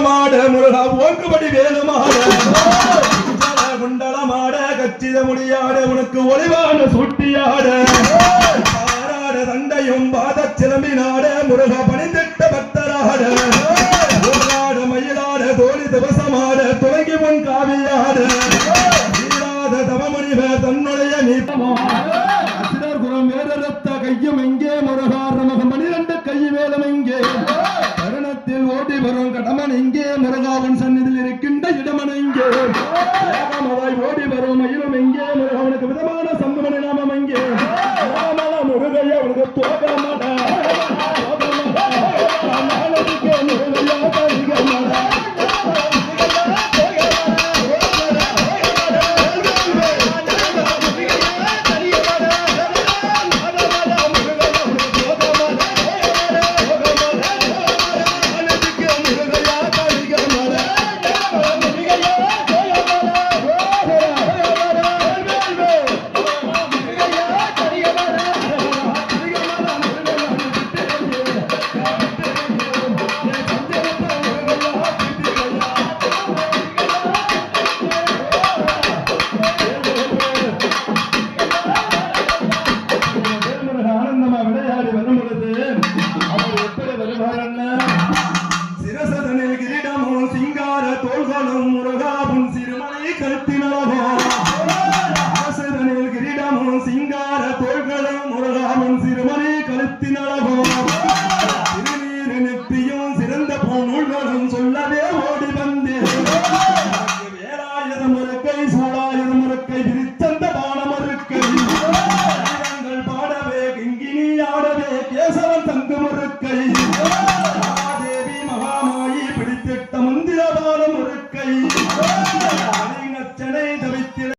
மாட முருகா ஓங்குபடி வேலுமாட குண்டலமாட கச்சித முடியாட உனக்கு ஒளிவான சுட்டியாட பாராட தண்டையும் பாத சிலம்பினாட முருகா பணிந்திட்ட பக்தராட ஊராட மயிலாட தோழி திவசமாட துவங்கி முன் காவியாட நீராத தவமணிவ தன்னுடைய நீப்பமாகுரம் வேதரத்த கையும் எங்கே முருகா ரமக 12 கை வேலம் எங்கே தருணத்தில் ஓடி வரும் கடமன் எங்கே முருகாவன் சந்நிதியில் இருக்கின்ற இடமன் எங்கே ஓடி வரும் மயிலும் எங்கே முருகாவனுக்கு விதமான சம்பவன நாமம் எங்கே முருகையா உனக்கு தோகமாட சிரசதனில் கிரீடமும் சிங்கார தோள்களும் முருகாவும் சிறுமலை கருத்தினவும் சிரசதனில் கிரீடமும் சிங்கார தோள்களும் முருகாவும் சிறுமலை கருத்தினவும் திருநீர் நெற்றியும் சிறந்த பூநூல்களும் சொல்லவே ஓடி வந்து வேலாயுத முருக்கை சூடாயுத முருக்கை விரித்தந்த பான முருக்கை பாடவே கிங்கினி ஆடவே கேசவன் தங்கு முருக்கை மந்திரபாலம் முருக்கை